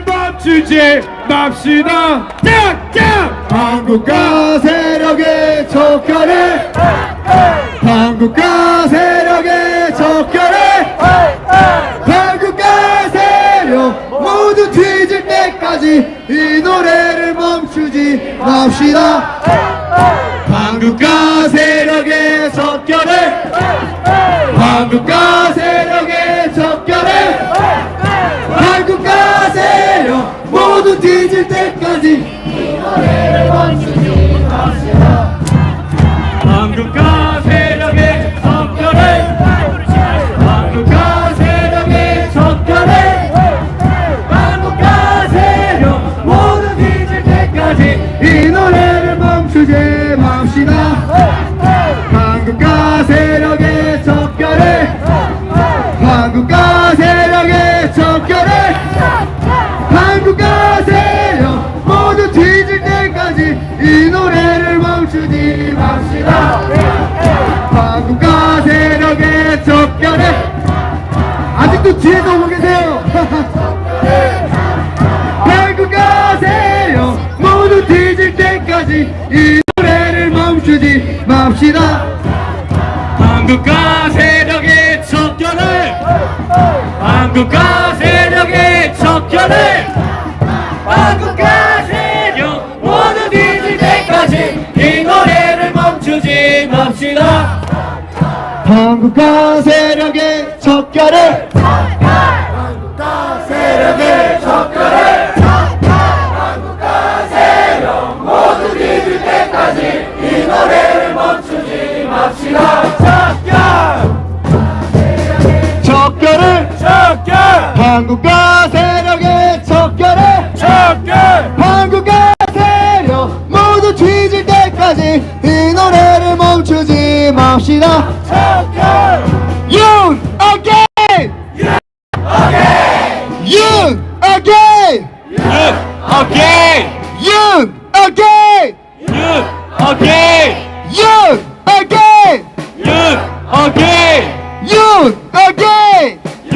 멈추지 맙시다. 짱짱! 한국가 세력의 척결에 한국가 세력의 척결에 한국가 세력 모두 뒤질 때까지 이 노래를 멈추지 맙시다. 한국가 세력의 척결에 한국가 세력의 척결에 한국가 세력 모두 뒤질 때까지 이 노래를 멈추지 맙시다. 한국가 세력의 척결에 한국가 세력의 척결에 한국가 세력 모두 뒤질 때까지 이 노래를 멈추지 맙시다. 한국가 세력의 척결에 한국가 세력의 척결에 한국가 세력 모두 뒤질 때까지 이 노래를 멈추지 맙시다. 한국가 세력의 척결에 아직도 뒤에서 오고 계세요. 한국가 세력 모두 뒤질 때까지 이 노래를 멈추지 맙시다. 한국가 세력의 척결을 한국가 세력의 척결을 한국가 세력 모두 뒤질 때까지 이 노래를 멈추지 맙시다. 한국가 세력의 척결에 한국가 세력의 척결에 한국가 세력 모두 뒤질 때까지 이 노래를 멈추지 맙시다. 척결을 척결! 한국가 세력의 척결에 척결! 한국가 세력 모두 뒤질 때까지 이 노래를 멈추지 맙시다. 척결! 윤 again! 윤 again! 오케이! 윤 again! 유! 오케이! 윤 again! 유! 오케이! 윤 again! 유!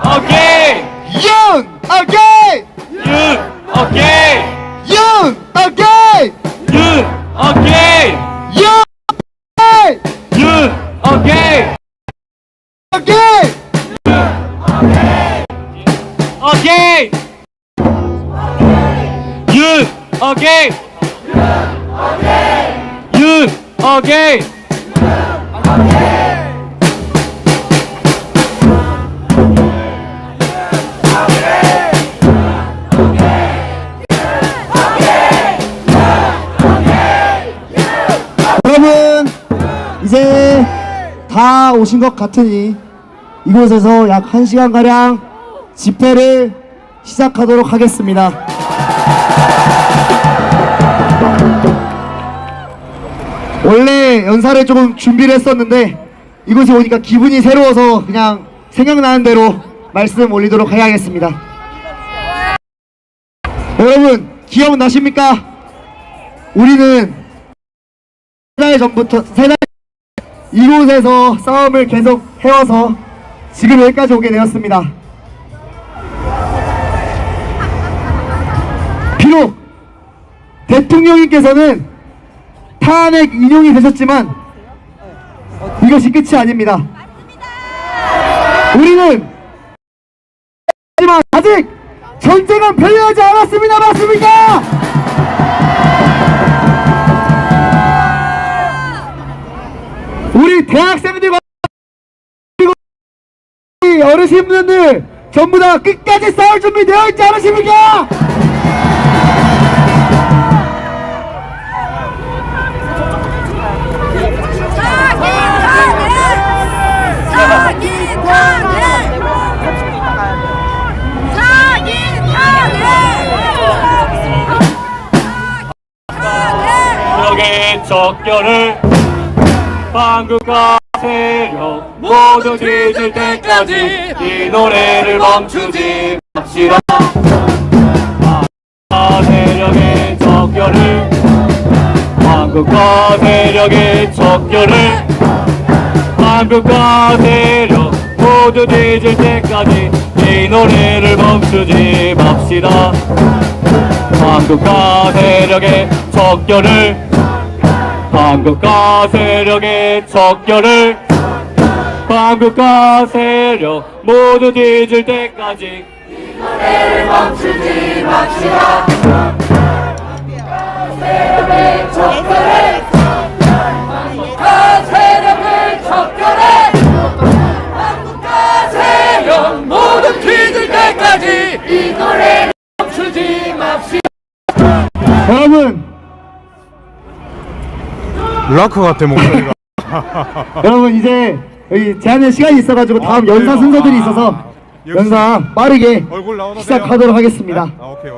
오케이! 윤 again! 유! 오케이! 윤 again! 유! 오케이! 윤 유! 오케이! again! 오케이! 유! 오케이! 유! 오케이! 여러분 이제 다 오신 것 같으니 이곳에서 약 1시간가량 집회를 시작하도록 하겠습니다. 원래 연사를 조금 준비를 했었는데 이곳에 오니까 기분이 새로워서 그냥 생각나는 대로 말씀 올리도록 해야겠습니다. 여러분 기억나십니까? 우리는 세 달 이곳에서 싸움을 계속 해와서 지금 여기까지 오게 되었습니다. 비록 대통령님께서는 탄핵 인용이 되셨지만 이것이 끝이 아닙니다. 우리는 하지만 아직 전쟁은 패배하지 않았습니다. 맞습니까? 우리 대학생들과 어르신분들 전부 다 끝까지 싸울 준비 되어 있지 않으십니까? 세력의 척결을 한국가 세력 모두 뒤질 때까지 이 노래를 멈추지 맙시다. 한국가 세력의 척결을 한국가 세력의 척결을 한국가 세력 모두 뒤질 때까지 이 노래를 멈추지 맙시다. 한국과 세력의 척결을, 한국과 세력의 척결을, 한국과 세력 모두 뒤질 때까지 이 노래를 멈추지 맙시다. 세력의 척결해, 한국과 세력을 척결해, 한국과 세력 모두 뒤질 때까지 이 노래를 멈추지 맙시다. 여러분, 락커 같아 목소리가. 여러분 이제 여기 제한된 시간이 있어가지고 다음 그래요? 연사 순서들이 있어서 역시. 연사 빠르게 얼굴 나오나 시작하도록 하겠습니다. 아 오케이.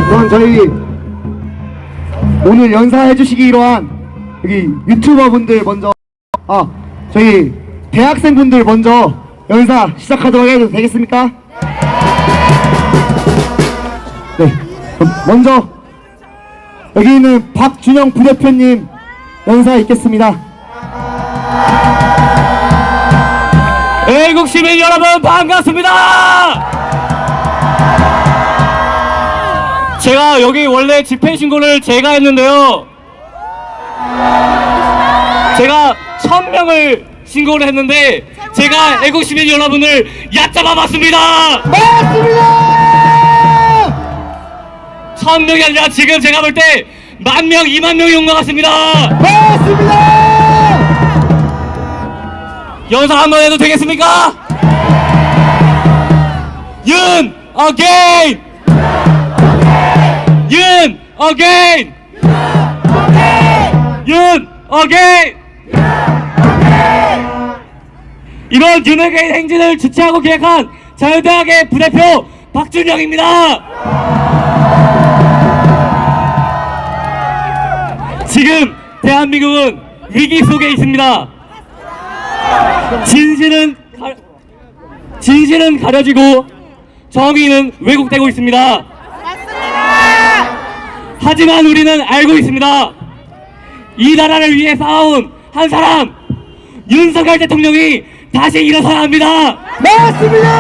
그럼 저희 오늘 연사해 주시기로 한 여기 유튜버 분들 먼저, 저희 대학생 분들 먼저 연사 시작하도록 해도 되겠습니까? 네. 그럼 먼저 여기 있는 박준영 부대표님 연사 있겠습니다. 애국 시민 여러분 반갑습니다. 제가 여기 원래 집회 신고를 제가 했는데요, 제가 1000명을 신고를 했는데 제가 애국 시민 여러분을 얕잡아 봤습니다. 맞습니다! 1000명이 아니라 지금 제가 볼 때 10,000명, 20,000명이 온 것 같습니다. 맞습니다! 연사 한번 해도 되겠습니까? 윤 어게인! 윤 어게인! 윤 어게인! 이번 윤 어게인 행진을 주최하고 기획한 자유대학의 부대표 박준영입니다. 지금 대한민국은 위기 속에 있습니다. 진실은 가려지고 정의는 왜곡되고 있습니다. 하지만 우리는 알고 있습니다. 이 나라를 위해 싸운 한 사람, 윤석열 대통령이 다시 일어서야 합니다. 맞습니다!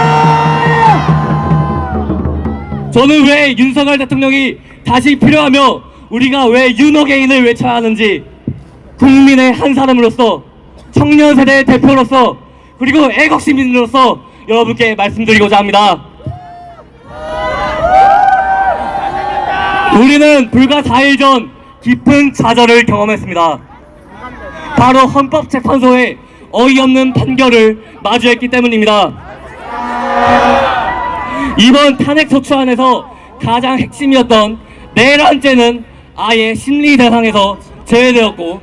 저는 왜 윤석열 대통령이 다시 필요하며 우리가 왜 윤어게인을 외쳐야 하는지 국민의 한 사람으로서, 청년 세대의 대표로서, 그리고 애국시민으로서 여러분께 말씀드리고자 합니다. 우리는 불과 4일 전 깊은 좌절을 경험했습니다. 바로 헌법재판소의 어이없는 판결을 마주했기 때문입니다. 이번 탄핵소추안에서 가장 핵심이었던 내란죄는 아예 심리 대상에서 제외되었고,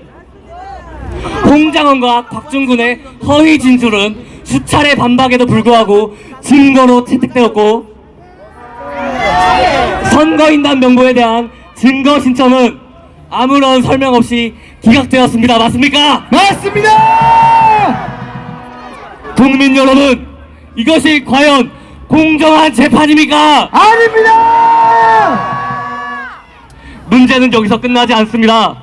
홍장원과 곽중군의 허위 진술은 수차례 반박에도 불구하고 증거로 채택되었고, 선거인단 명부에 대한 증거 신청은 아무런 설명 없이 기각되었습니다. 맞습니까? 맞습니다! 국민 여러분, 이것이 과연 공정한 재판입니까? 아닙니다! 문제는 여기서 끝나지 않습니다.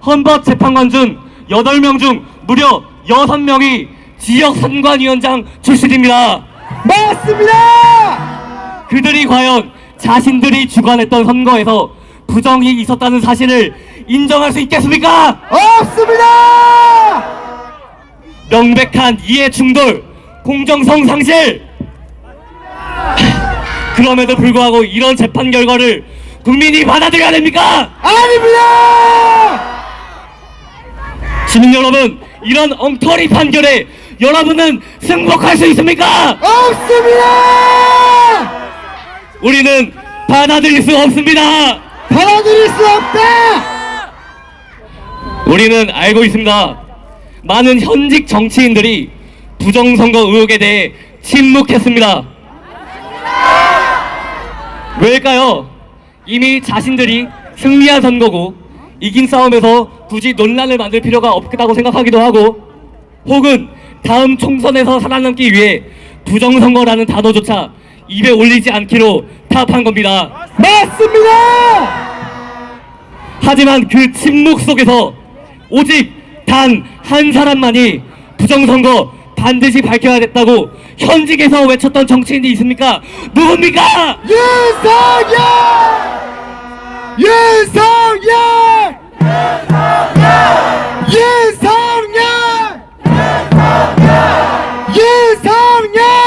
헌법재판관 중 8명 중 무려 6명이 지역선관위원장 출신입니다. 맞습니다! 그들이 과연 자신들이 주관했던 선거에서 부정이 있었다는 사실을 인정할 수 있겠습니까? 없습니다! 명백한 이해 충돌, 공정성 상실. 그럼에도 불구하고 이런 재판 결과를 국민이 받아들여야 됩니까? 아닙니다! 시민 여러분, 이런 엉터리 판결에 여러분은 승복할 수 있습니까? 없습니다! 우리는 받아들일 수 없습니다. 받아들일 수 없다! 우리는 알고 있습니다. 많은 현직 정치인들이 부정선거 의혹에 대해 침묵했습니다. 왜일까요? 이미 자신들이 승리한 선거고 이긴 싸움에서 굳이 논란을 만들 필요가 없다고 생각하기도 하고, 혹은 다음 총선에서 살아남기 위해 부정선거라는 단어조차 입에 올리지 않기로 타협한 겁니다. 맞습니다! 하지만 그 침묵 속에서 오직 단 한 사람만이 부정선거 반드시 밝혀야겠다고 현직에서 외쳤던 정치인이 있습니까? 누굽니까? 윤석열! 윤석열! 윤석열! 윤석열! 윤석열!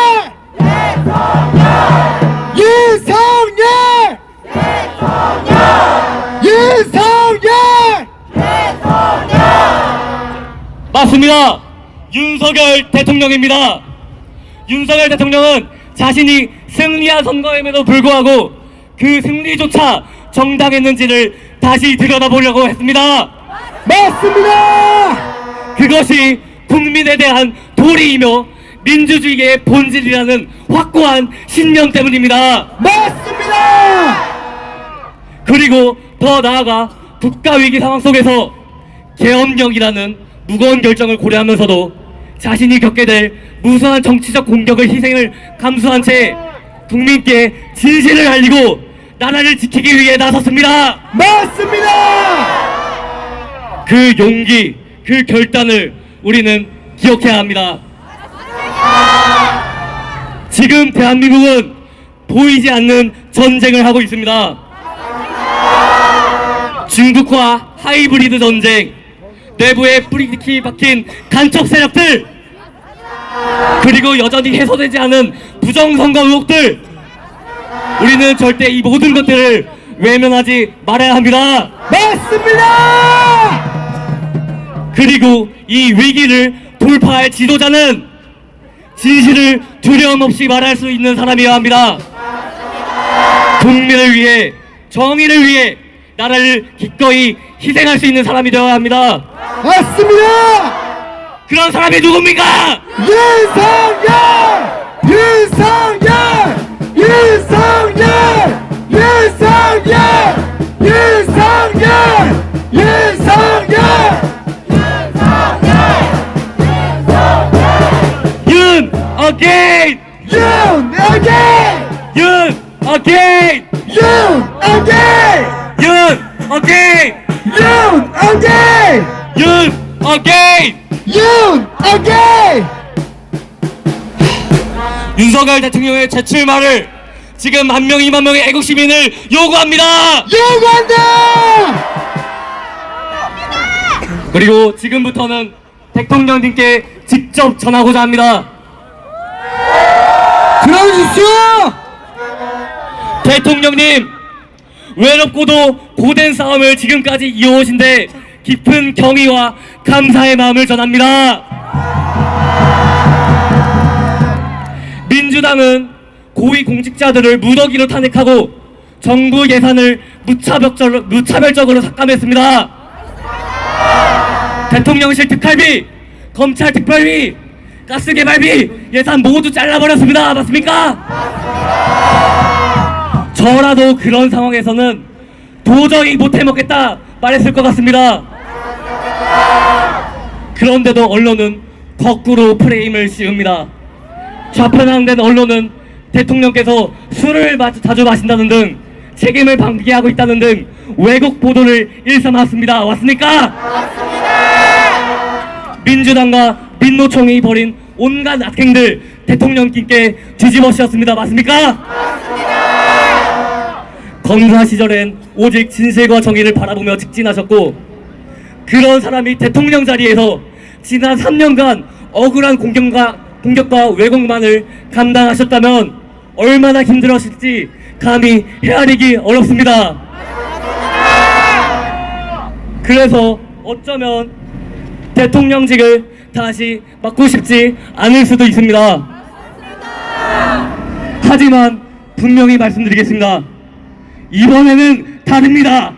윤석열! 맞습니다. 윤석열 대통령입니다. 윤석열 대통령은 자신이 승리한 선거임에도 불구하고 그 승리조차 정당했는지를 다시 들여다보려고 했습니다. 맞습니다! 그것이 국민에 대한 도리이며 민주주의의 본질이라는 확고한 신념 때문입니다. 맞습니다! 그리고 더 나아가 국가위기 상황 속에서 계엄령이라는 무거운 결정을 고려하면서도 자신이 겪게 될 무수한 정치적 공격을 희생을 감수한 채 국민께 진실을 알리고 나라를 지키기 위해 나섰습니다. 맞습니다! 그 용기, 그 결단을 우리는 기억해야 합니다. 지금 대한민국은 보이지 않는 전쟁을 하고 있습니다. 중국과 하이브리드 전쟁, 내부에 뿌리기 박힌 간첩 세력들, 그리고 여전히 해소되지 않은 부정선거 의혹들, 우리는 절대 이 모든 것들을 외면하지 말아야 합니다. 맞습니다! 그리고 이 위기를 돌파할 지도자는 진실을 두려움 없이 말할 수 있는 사람이어야 합니다. 국민을 위해, 정의를 위해 나라를 기꺼이 희생할 수 있는 사람이 되어야 합니다. 맞습니다! 그런 사람이 누굽니까? 윤석열! 윤석열! 윤석열! 윤석열! 윤석열! 윤석열! 윤 어게인! 윤 어게인! 윤 어게인! 윤 어게인! 윤 어게인! 윤 어게인! 윤 어게인! 윤 어게인! 윤석열 대통령의 재출마를 지금 1명 2만 명의 애국 시민을 요구합니다. 요구한다! 그리고 지금부터는 대통령님께 직접 전하고자 합니다. 들어주십시오! 대통령님, 외롭고도 고된 싸움을 지금까지 이어오신데 깊은 경의와 감사의 마음을 전합니다. 민주당은 고위 공직자들을 무더기로 탄핵하고 정부 예산을 무차별적으로 삭감했습니다. 대통령실 특활비, 검찰 특별비, 가스개발비 예산 모두 잘라버렸습니다. 맞습니까? 저라도 그런 상황에서는 도저히 못해먹겠다 말했을 것 같습니다. 그런데도 언론은 거꾸로 프레임을 씌웁니다. 좌편향된 언론은 대통령께서 술을 자주 마신다는 등 책임을 방기하고 있다는 등 왜곡 보도를 일삼았습니다. 맞습니까? 맞습니다. 민주당과 민노총이 벌인 온갖 악행들 대통령님께 뒤집어 씌웠습니다. 맞습니까? 맞습니다. 검사 시절엔 오직 진실과 정의를 바라보며 직진하셨고, 그런 사람이 대통령 자리에서 지난 3년간 억울한 공격과 왜곡만을 감당하셨다면 얼마나 힘들었을지 감히 헤아리기 어렵습니다. 그래서 어쩌면 대통령직을 다시 맡고 싶지 않을 수도 있습니다. 하지만 분명히 말씀드리겠습니다. 이번에는 다릅니다.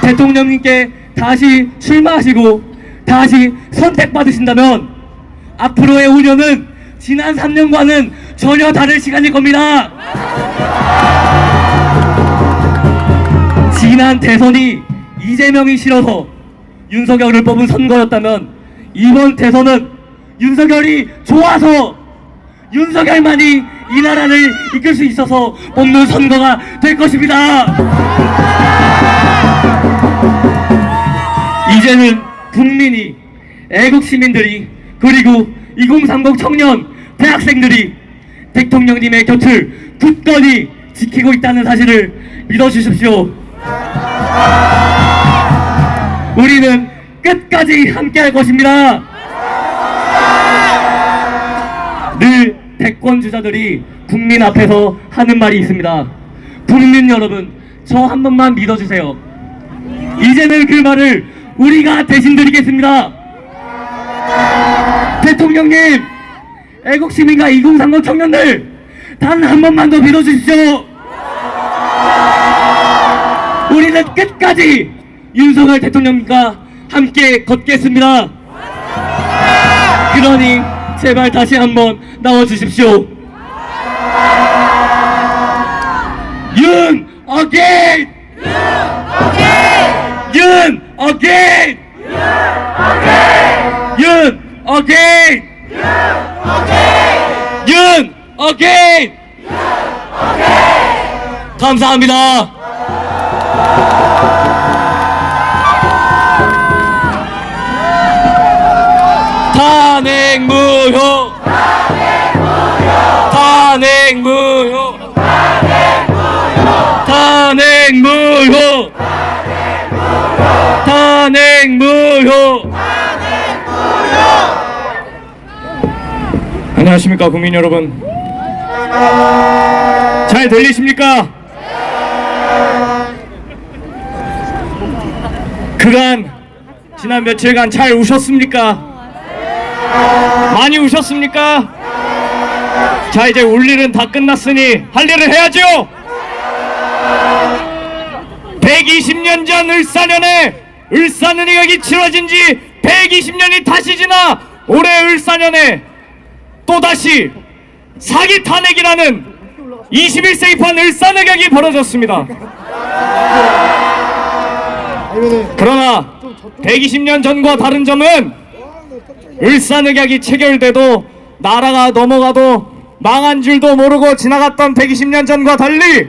대통령님께 다시 출마하시고 다시 선택받으신다면 앞으로의 5년은 지난 3년과는 전혀 다른 시간일 겁니다. 지난 대선이 이재명이 싫어서 윤석열을 뽑은 선거였다면 이번 대선은 윤석열이 좋아서 윤석열만이 이 나라를 이끌 수 있어서 뽑는 선거가 될 것입니다. 이제는 국민이, 애국 시민들이, 그리고 2030 청년 대학생들이 대통령님의 곁을 굳건히 지키고 있다는 사실을 믿어주십시오. 우리는 끝까지 함께할 것입니다. 늘 대권 주자들이 국민 앞에서 하는 말이 있습니다. 국민 여러분, 저 한 번만 믿어주세요. 이제는 그 말을 우리가 대신 드리겠습니다. 대통령님, 애국시민과 2030 청년들, 단 한 번만 더 믿어주십시오. 우리는 끝까지 윤석열 대통령과 함께 걷겠습니다. 그러니 제발 다시 한번 나와주십시오. 윤 어게인! 윤 어게인! 윤 어게인! 윤 어게인! 감사합니다. 탄핵 무효! 탄핵 무효! 탄핵 무효! 탄핵 무효! 안녕하십니까 국민 여러분. 잘 들리십니까? 그간 지난 며칠간 잘 우셨습니까? 많이 우셨습니까? 자, 이제 울 일은 다 끝났으니 할 일을 해야죠. 120년 전 을사년에 을사는의격이 치러진 지 120년이 다시 지나 올해 을사년에 또다시 사기 탄핵이라는 21세기판 을사늑약이 벌어졌습니다. 그러나 120년 전과 다른 점은 을사늑약이 체결돼도 나라가 넘어가도 망한 줄도 모르고 지나갔던 120년 전과 달리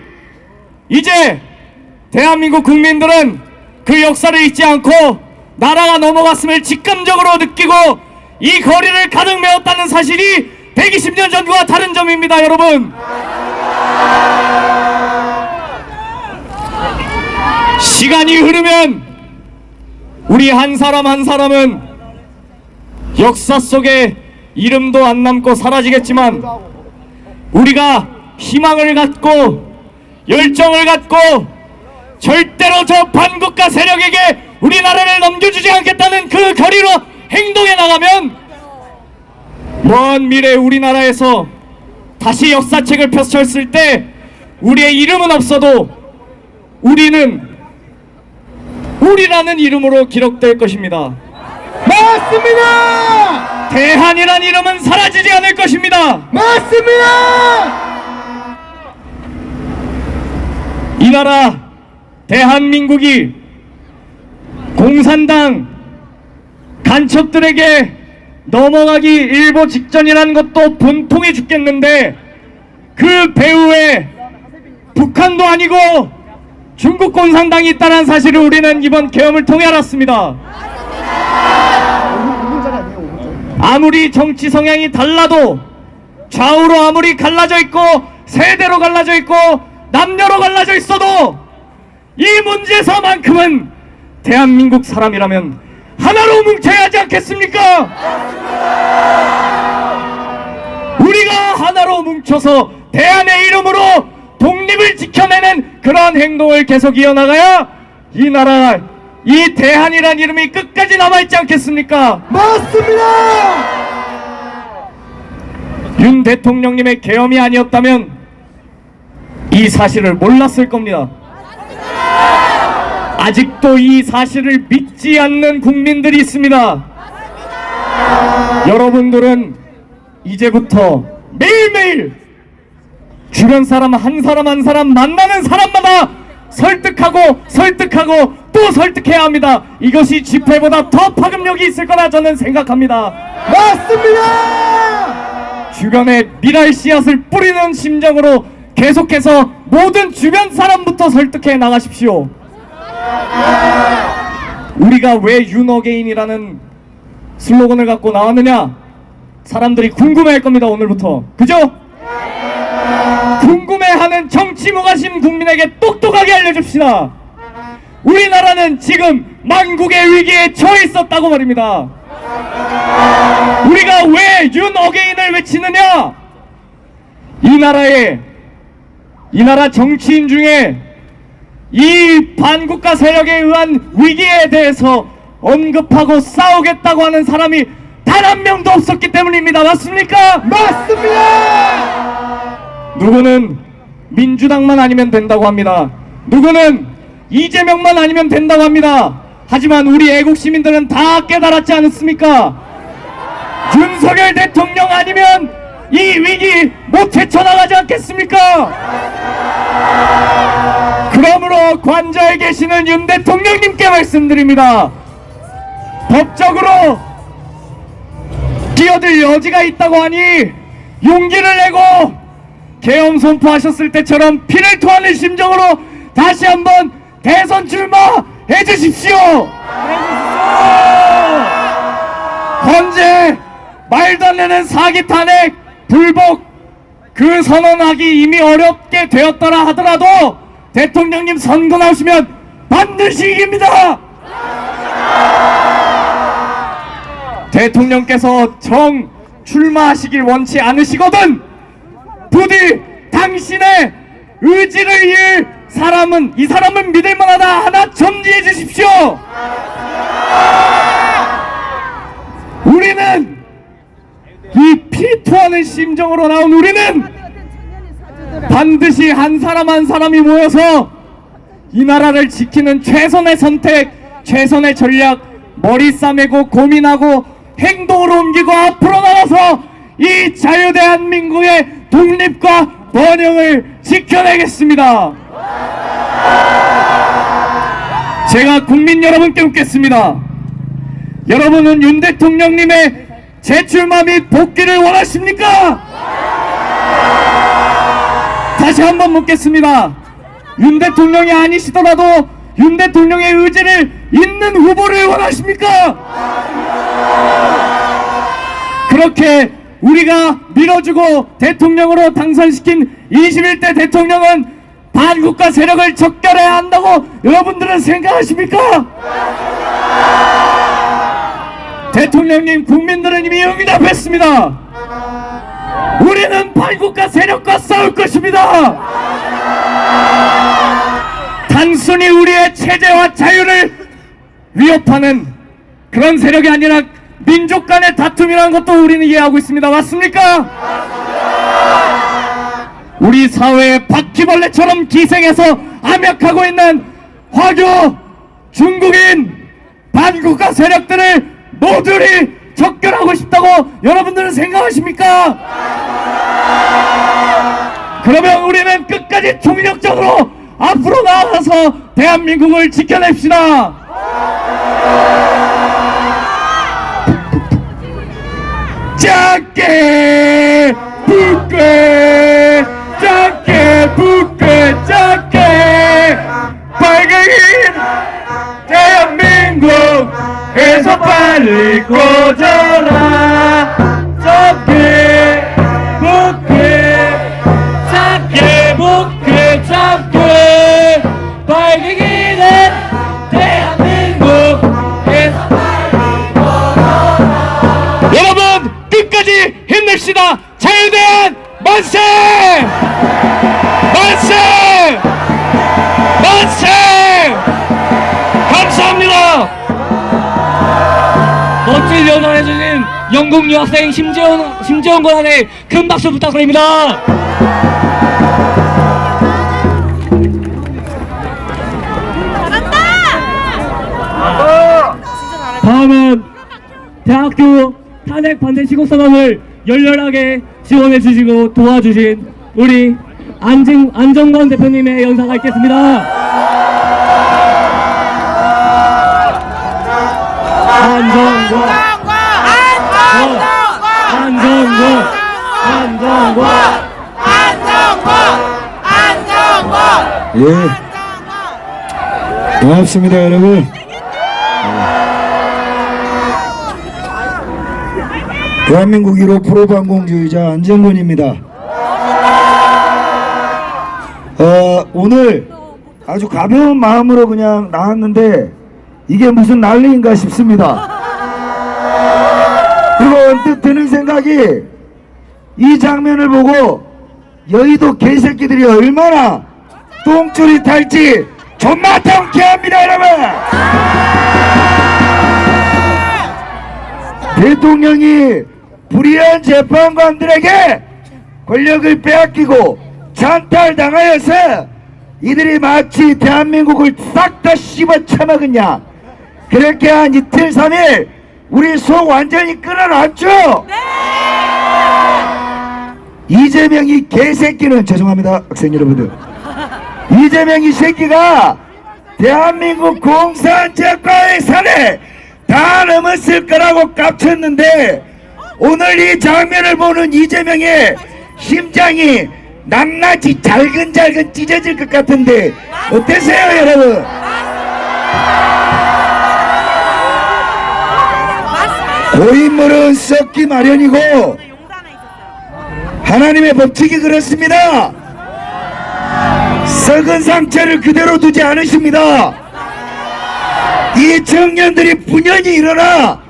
이제 대한민국 국민들은 그 역사를 잊지 않고 나라가 넘어갔음을 직감적으로 느끼고 이 거리를 가득 메웠다는 사실이 120년 전과 다른 점입니다, 여러분. 시간이 흐르면 우리 한 사람 한 사람은 역사 속에 이름도 안 남고 사라지겠지만 우리가 희망을 갖고 열정을 갖고 절대로 저 반국가 세력에게 우리나라를 넘겨주지 않겠다는 그 결의로 행동해 나가면 먼 미래 우리나라에서 다시 역사책을 펼쳤을 때 우리의 이름은 없어도 우리라는 이름으로 기록될 것입니다. 맞습니다! 대한이란 이름은 사라지지 않을 것입니다. 맞습니다! 이 나라 대한민국이 공산당 간첩들에게 넘어가기 일보 직전이라는 것도 분통해 죽겠는데 그 배후에 북한도 아니고 중국 공산당이 있다는 사실을 우리는 이번 계엄을 통해 알았습니다. 아무리 정치 성향이 달라도 좌우로 아무리 갈라져 있고 세대로 갈라져 있고 남녀로 갈라져 있어도 이 문제에서만큼은 대한민국 사람이라면 하나로 뭉쳐야 하지 않겠습니까? 우리가 하나로 뭉쳐서 대한의 이름으로 독립을 지켜내는 그런 행동을 계속 이어나가야 이 나라, 이 대한이란 이름이 끝까지 남아있지 않겠습니까? 맞습니다! 윤 대통령님의 계엄이 아니었다면 이 사실을 몰랐을 겁니다. 아직도 이 사실을 믿지 않는 국민들이 있습니다. 여러분들은 이제부터 매일매일 주변 사람 한 사람 한 사람 만나는 사람마다 설득하고 또 설득해야 합니다. 이것이 집회보다 더 파급력이 있을 거라 저는 생각합니다. 맞습니다! 주변에 미랄 씨앗을 뿌리는 심정으로 계속해서 모든 주변 사람부터 설득해 나가십시오. 우리가 왜 윤어게인이라는 슬로건을 갖고 나왔느냐? 사람들이 궁금해할 겁니다. 오늘부터. 그죠? 궁금해하는 정치 무관심 국민에게 똑똑하게 알려줍시다. 우리나라는 지금 만국의 위기에 처해 있었다고 말입니다. 우리가 왜 윤어게인을 외치느냐? 이 나라 정치인 중에 이 반국가 세력에 의한 위기에 대해서 언급하고 싸우겠다고 하는 사람이 단 한 명도 없었기 때문입니다. 맞습니까? 맞습니다. 누구는 민주당만 아니면 된다고 합니다. 누구는 이재명만 아니면 된다고 합니다. 하지만 우리 애국 시민들은 다 깨달았지 않습니까? 윤석열 대통령 아니면 이 위기 못 헤쳐나가지 않겠습니까? 그러므로 관저에 계시는 윤 대통령님께 말씀드립니다. 법적으로 끼어들 여지가 있다고 하니 용기를 내고 계엄 선포하셨을 때처럼 피를 토하는 심정으로 다시 한번 대선 출마해 주십시오. 현재 말도 안 되는 사기 탄핵 불복 그 선언하기 이미 어렵게 되었더라 하더라도 대통령님 선거 나오시면 반드시 이깁니다. 대통령께서 정 출마하시길 원치 않으시거든 부디 당신의 의지를 이을 사람은 이 사람은 믿을 만하다 하나 점지해 주십시오. 우리는 이 피 토하는 심정으로 나온 우리는 반드시 한 사람 한 사람이 모여서 이 나라를 지키는 최선의 선택, 최선의 전략, 머리 싸매고 고민하고 행동으로 옮기고 앞으로 나가서 이 자유대한민국의 독립과 번영을 지켜내겠습니다. 제가 국민 여러분께 묻겠습니다. 여러분은 윤 대통령님의 재출마 및 복귀를 원하십니까? 다시 한번 묻겠습니다. 윤 대통령이 아니시더라도 윤 대통령의 의지를 잇는 후보를 원하십니까? 그렇게 우리가 밀어주고 대통령으로 당선시킨 21대 대통령은 반국가 세력을 척결해야 한다고 여러분들은 생각하십니까? 대통령님, 국민들은 이미 응답했습니다. 우리는 반국가 세력과 싸울 것입니다. 단순히 우리의 체제와 자유를 위협하는 그런 세력이 아니라 민족 간의 다툼이라는 것도 우리는 이해하고 있습니다. 맞습니까? 우리 사회의 바퀴벌레처럼 기생해서 암약하고 있는 화교, 중국인, 반국가 세력들을 모두를 척결하고 싶다고 여러분들은 생각하십니까? 그러면 우리는 끝까지 총력적으로 앞으로 나아가서 대한민국을 지켜냅시다. 작게 붓게 작게 붓게 작게 빨갱이 대한민국에서 빨리 꺼져라. 작게 붓게 작게 붓게 작게 빨갱이는 대한민국에서 빨리 꺼져라. 여러분 끝까지 힘냅시다. 자유대한 만세! 만세! 만세! 감사합니다. 멋진 연설해주신 영국 유학생 심재원 권한에 큰 박수 부탁드립니다. 다음은 대학교 탄핵 반대 시국선언을 열렬하게 지원해 주시고 도와주신 우리 안정권 대표님의 연사가 있겠습니다. 안정권 예, 고맙습니다 여러분. 대한민국 1호 프로방공주의자 안정근입니다. 오늘 아주 가벼운 마음으로 그냥 나왔는데 이게 무슨 난리인가 싶습니다. 그리고 언뜻 드는 생각이 이 장면을 보고 여의도 개새끼들이 얼마나 똥줄이 탈지 존나 통쾌합니다, 여러분. 대통령이 불의한 재판관들에게 권력을 빼앗기고 찬탈당하여서 이들이 마치 대한민국을 싹 다 씹어 처먹었냐. 그렇게 한 이틀 3일 우리 속 완전히 끊어놨죠. 이재명이 개새끼는, 죄송합니다 학생 여러분들, 이재명이 새끼가 대한민국 공산주의과의 산에 다 넘었을 거라고 깝쳤는데 오늘 이 장면을 보는 이재명의 심장이 낱낱이 잘근잘근 찢어질 것 같은데 어떠세요, 여러분? 고인물은 썩기 마련이고 하나님의 법칙이 그렇습니다. 썩은 상처를 그대로 두지 않으십니다. 이 청년들이 분연히 일어나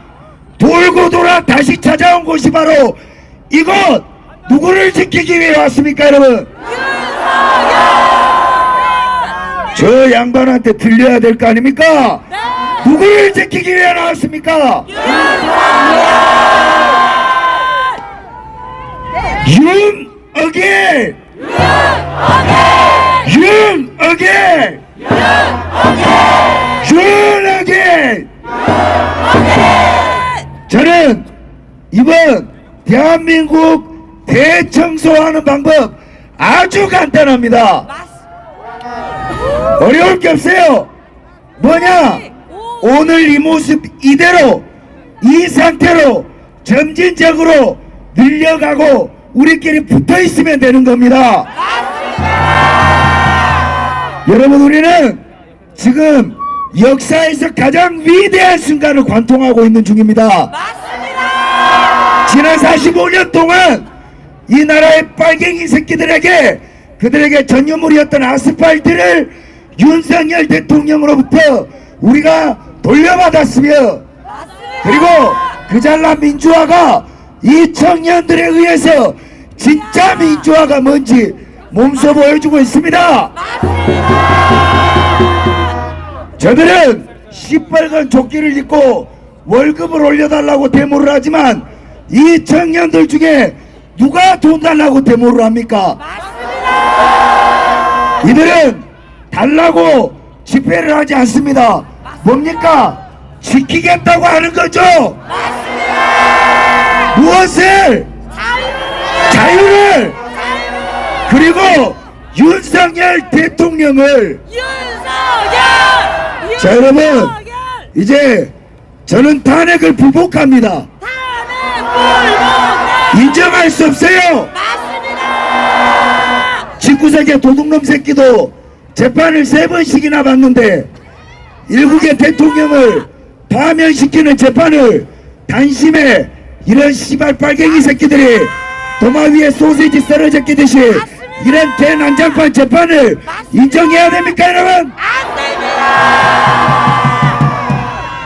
돌고 돌아 다시 찾아온 곳이 바로 이곳. 누구를 지키기 위해 왔습니까, 여러분? 저 양반한테 들려야 될 거 아닙니까? 누구를 지키기 위해 나왔습니까? 윤어길! 윤어길! 윤어길! 저는 이번 대한민국 대청소하는 방법 아주 간단합니다. 어려울 게 없어요. 뭐냐? 오늘 이 모습 이대로 이 상태로 점진적으로 늘려가고 우리끼리 붙어 있으면 되는 겁니다. 여러분, 우리는 지금 역사에서 가장 위대한 순간을 관통하고 있는 중입니다. 지난 45년 동안 이 나라의 빨갱이 새끼들에게 그들에게 전유물이었던 아스팔트를 윤석열 대통령으로부터 우리가 돌려받았으며, 그리고 그 잘난 민주화가 이 청년들에 의해서 진짜 민주화가 뭔지 몸소 보여주고 있습니다. 저들은 시뻘건 조끼를 입고 월급을 올려달라고 데모를 하지만 이 청년들 중에 누가 돈 달라고 데모를 합니까? 이들은 달라고 집회를 하지 않습니다. 뭡니까? 지키겠다고 하는 거죠. 무엇을? 자유를. 그리고 윤석열 대통령을. 자, 여러분, 이제 저는 탄핵을 불복합니다. 인정할 수 없어요. 집구석의 도둑놈 새끼도 재판을 3번씩이나 받는데 일국의 대통령을 파면시키는 재판을 단심에 이런 씨발 빨갱이 새끼들이 도마 위에 소시지 썰어져 끼듯이 이런 개난장판 재판을 인정해야 됩니까, 여러분?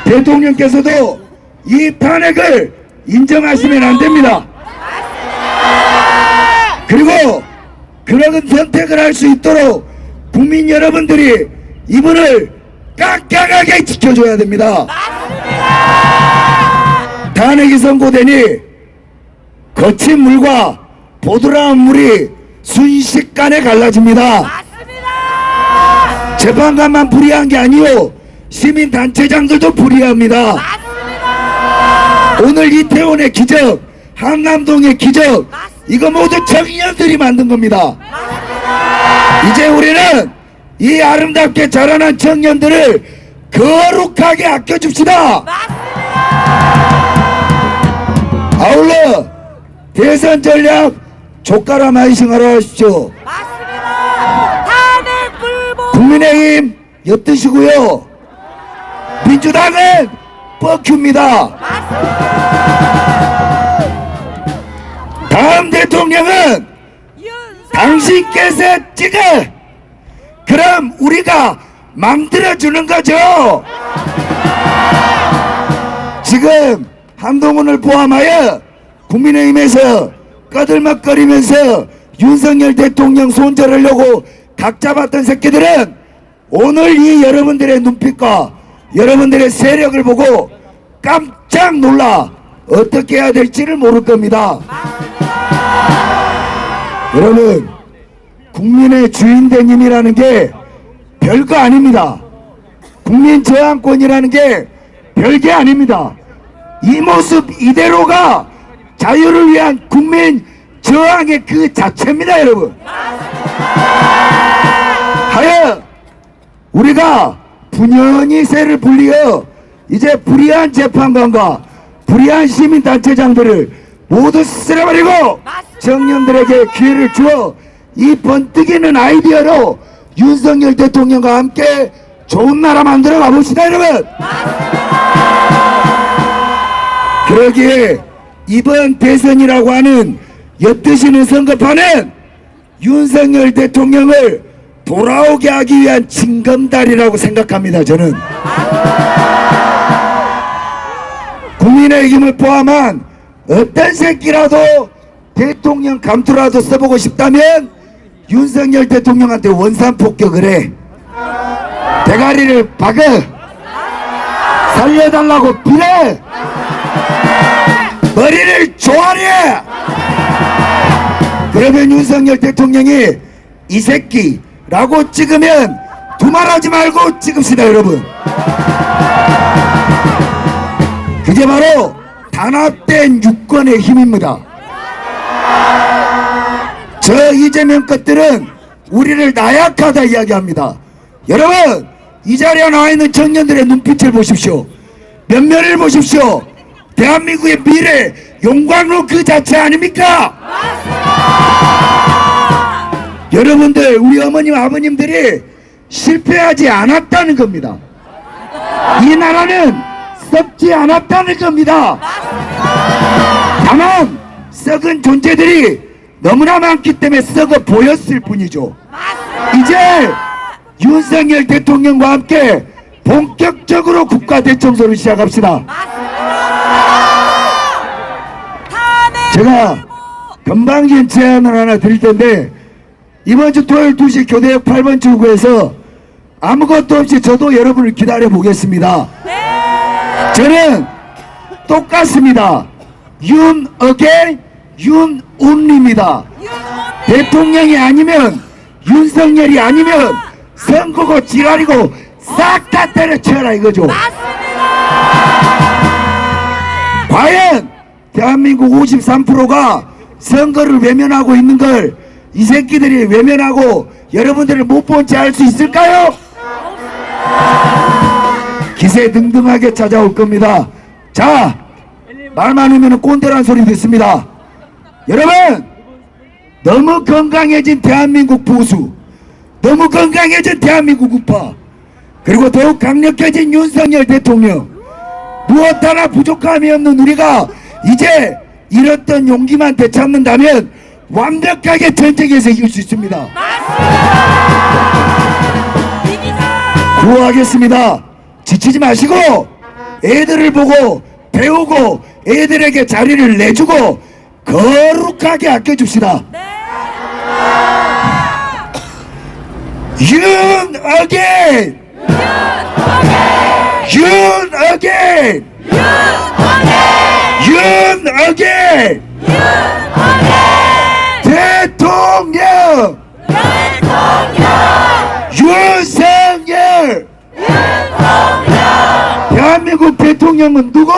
대통령께서도 이 탄핵을 인정하시면 안 됩니다. 그리고 그런 선택을 할 수 있도록 국민 여러분들이 이분을 깍깍하게 지켜줘야 됩니다. 탄핵이 선고되니 거친 물과 보드라운 물이 순식간에 갈라집니다. 재판관만 불의한 게 아니요, 시민단체장들도 불의합니다. 오늘 이태원의 기적, 한남동의 기적, 이거 모두 청년들이 만든 겁니다. 이제 우리는 이 아름답게 자라난 청년들을 거룩하게 아껴줍시다. 아울러 대선 전략 족가라 마이싱하러 하십시오. 국민의힘 엿드시고요. 민주당은 뻑큐입니다. 우리께서 찍어 그럼 우리가 만들어주는 거죠. 지금 한동훈을 포함하여 국민의힘에서 꺼들먹거리면서 윤석열 대통령 손절하려고 각 잡았던 새끼들은 오늘 이 여러분들의 눈빛과 여러분들의 세력을 보고 깜짝 놀라 어떻게 해야 될지를 모를 겁니다. 여러분, 국민의 주인되님이라는 게 별거 아닙니다. 국민 저항권이라는 게 별게 아닙니다. 이 모습 이대로가 자유를 위한 국민 저항의 그 자체입니다, 여러분. 하여 우리가 분연히 새를 불리어 이제 불의한 재판관과 불의한 시민단체장들을 모두 쓸어버리고 청년들에게 기회를 주어 이 번뜩이는 아이디어로 윤석열 대통령과 함께 좋은 나라 만들어 가봅시다, 여러분. 그러기에 이번 대선이라고 하는 엿드시는 선거판은 윤석열 대통령을 돌아오게 하기 위한 징검다리라고 생각합니다. 저는 국민의힘을 포함한 어떤 새끼라도 대통령 감투라도 써보고 싶다면 윤석열 대통령한테 원산 폭격을 해. 대가리를 박아. 살려달라고 비례. 머리를 조아려. 그러면 윤석열 대통령이 이 새끼라고 찍으면 두말하지 말고 찍읍시다, 여러분. 그게 바로 단합된 유권의 힘입니다. 저 이재명 것들은 우리를 나약하다 이야기합니다. 여러분, 이 자리에 나와 있는 청년들의 눈빛을 보십시오. 면면을 보십시오. 대한민국의 미래 용광로 그 자체 아닙니까? 여러분들, 우리 어머님 아버님들이 실패하지 않았다는 겁니다. 이 나라는 썩지 않았다는 겁니다. 다만 썩은 존재들이 너무나 많기 때문에 썩어 보였을 뿐이죠. 이제 윤석열 대통령과 함께 본격적으로 국가 대청소를 시작합시다. 제가 건방진 제안을 하나 드릴 텐데, 이번 주 토요일 2시 교대역 8번 출구에서 아무것도 없이 저도 여러분을 기다려 보겠습니다. 저는 똑같습니다. 윤 어게인 윤 온리입니다. 대통령이 아니면 윤석열이 아니면 선거고 지랄이고 싹 다 때려쳐라 이거죠. 과연 대한민국 53%가 선거를 외면하고 있는 걸 이 새끼들이 외면하고 여러분들을 못 본 채 할 수 있을까요? 기세 등등하게 찾아올 겁니다. 자, 말 많으면 꼰대란 소리 듣습니다. 여러분, 너무 건강해진 대한민국 보수, 너무 건강해진 대한민국 우파, 그리고 더욱 강력해진 윤석열 대통령, 무엇 하나 부족함이 없는 우리가 이제 잃었던 용기만 되찾는다면 완벽하게 전쟁에서 이길 수 있습니다. 구호하겠습니다. 지치지 마시고 애들을 보고 배우고 애들에게 자리를 내주고 거룩하게 아껴줍시다. 윤 어게인! 윤 어게인! 윤 어게인! 대통령! 윤석열! 대한민국 대통령은 누구?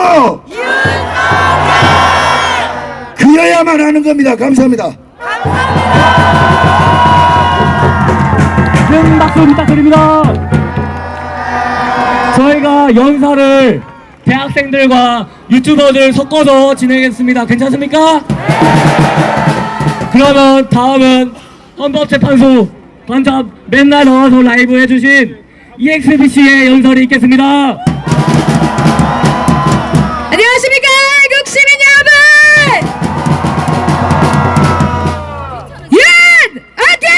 그여야만 하는 겁니다. 감사합니다. 큰 박수 부탁드립니다. 저희가 연사를 대학생들과 유튜버들 섞어서 진행했습니다. 괜찮습니까? 그러면 다음은 헌법재판소 관접 맨날 나와서 라이브 해주신 EXBC의 연설이 있겠습니다. 안녕하십니까, 애국 시민 여러분! 윤 어게인!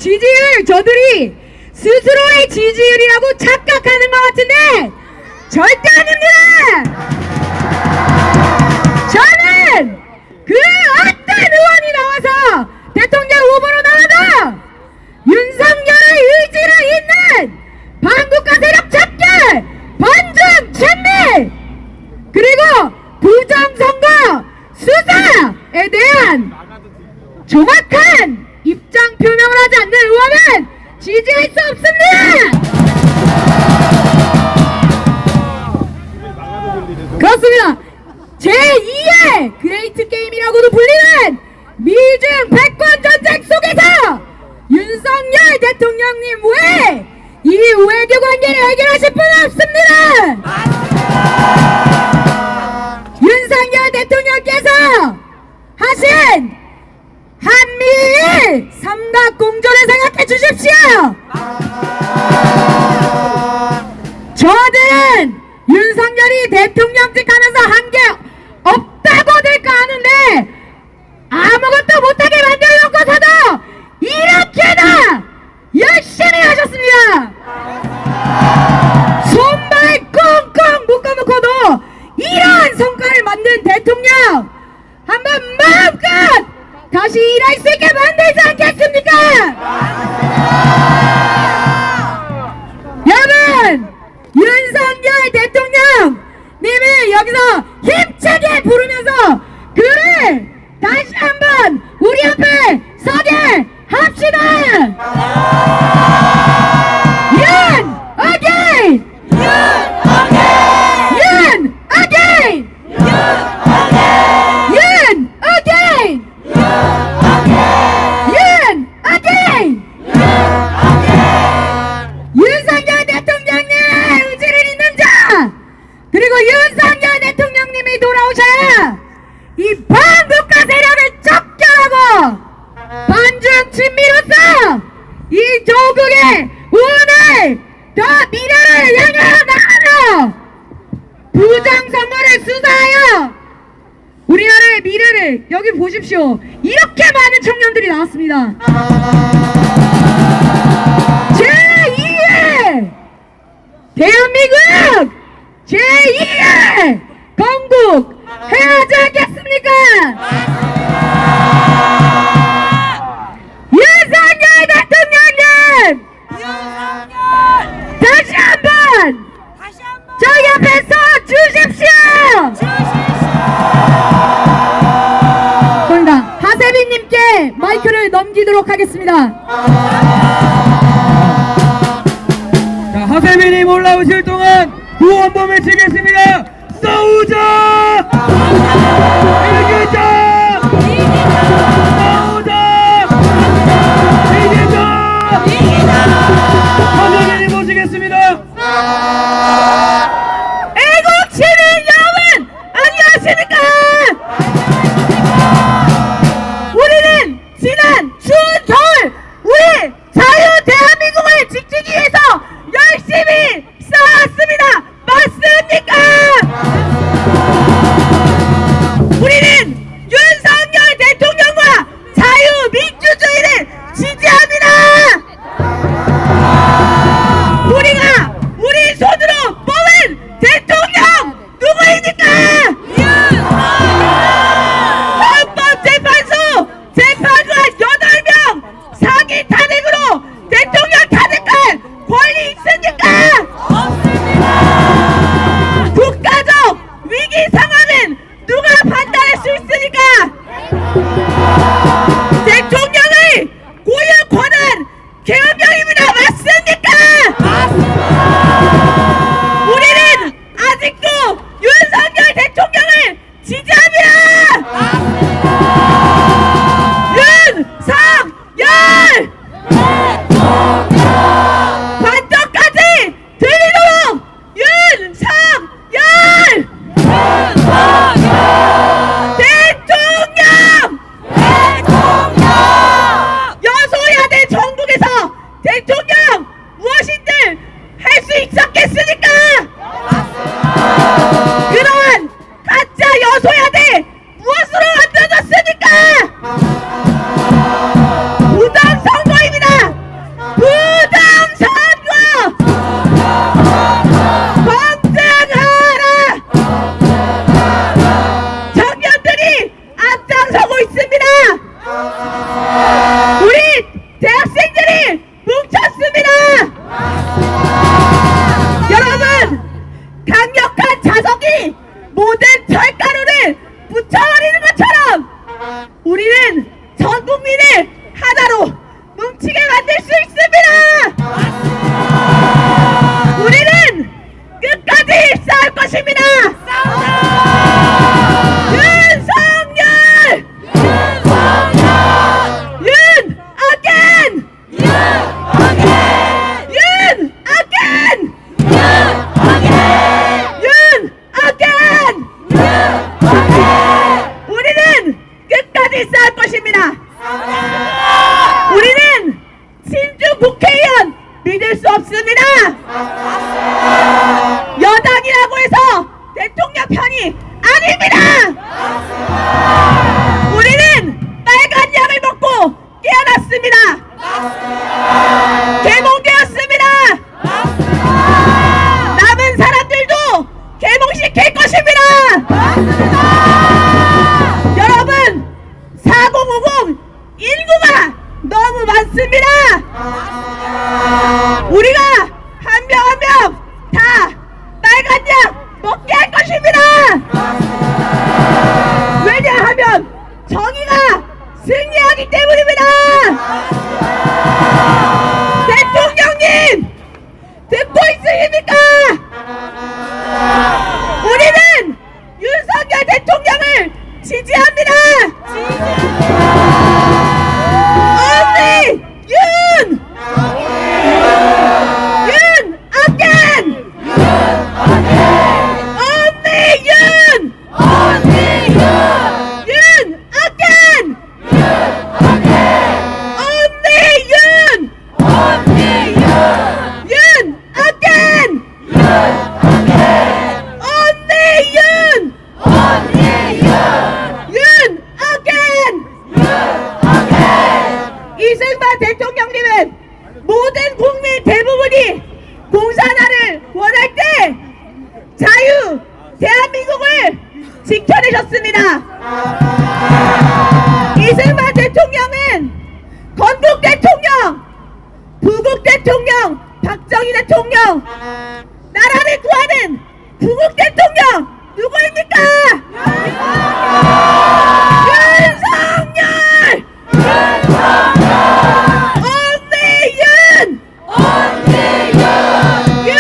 지지율 저들이 스스로의 지지율이라고 착각하는 것 같은데 절대 아닙니다. 저는 그 어떤 의원이 나와서 대통령 후보로 나와도 윤석열의 의지를 잇는 반국가 세력 척결, 반중 친밀, 그리고 부정선거 수사에 대한 정확한 입장 표명을 하지 않는 의원은 지지할 수 없습니다. 그렇습니다. 제2의 그레이트 게임이라고도 불리는 미중 패권 전쟁 속에서 윤석열 대통령님 외에 이 외교 관계를 해결하실 분은 없습니다. 윤석열 대통령께서 하신 한미일 삼각공조를 생각해 주십시오. 저들은 윤석열이 대통령직 하면서 한 게 없다고들 하는데 아무것도 못하게 만들어 놓고서도 이렇게나 열심히 하셨습니다. 손발 꽁꽁 묶어놓고도 이런 성과를 만든 대통령 한번 마음껏 다시 일할 수 있게 만들지 않겠습니까? 여러분, 윤석열 대통령님을 여기서 힘차게 부르면서 그를 다시 한번 우리 앞에 서게 합시다. 윤 어게인, 윤 어게인, 윤 어게인, 윤 어게인, 윤 어게인. 윤석열 대통령님의 의지를 잇는 자, 그리고 윤석열 대통령님이 돌아오셔야 이 반국가 세력을 척결하고 반중 친미로서 이 조국의 운을 더 미래를 향하여 나가며 부정선거를 수사하여 우리나라의 미래를, 여기 보십시오, 이렇게 많은 청년들이 나왔습니다. 제2의 대한민국, 제2의 건국 해야지 않겠습니까? 윤석열 대통령님, 다시 한번 저희 앞에 서 주십시오. 그러니까 하세빈님께 마이크를 넘기도록 하겠습니다. 자, 하세빈님 올라오실 동안 구호 한번 외치겠습니다. 싸우자! 이기자! 싸우자! 이기자! 하세빈님 모시겠습니다. 애국 시민 여러분, 안녕하십니까? 우리는 지난 추운 겨울 우리 자유 대한민국을 지키기 위해서 열심히 싸웠습니다. 맞습니까? 우리는 전 국민을 하나로 뭉치게 만들 수 있습니다. 우리는 끝까지 싸울 것입니다. 윤석열! 윤 again! 윤 again! 윤 again! 우리는 끝까지 싸울 것입니다. 우리는 친중 국회의원 믿을 수 없습니다. 여당이라고 해서 대통령 편이 아닙니다. 우리는 빨간 약을 먹고 깨어났습니다. 개몽되었습니다. 남은 사람들도 개몽시킬 것입니다. 여러분 4050 인구가 너무 많습니다. 우리가 한 명 한 명 다 빨간 약 먹게 할 것입니다. 왜냐하면 정의가 승리하기 때문입니다. 대통령님 듣고 있으십니까? 우리는 윤석열 대통령을 지지합니다. Only 윤! 윤 again! Only 윤! 윤 again! Only 윤! 윤 again! Only 윤! 윤 again! 이승만 대통령님은 모든 국민 대부분이 공산화를 원할 때 자유 대한민국을 지켜내셨습니다. 이승만 대통령은 건국 대통령, 부국 대통령, 박정희 대통령, 나라를 구하는 구국 대통령 누구입니까? 윤석열! Only 윤! 윤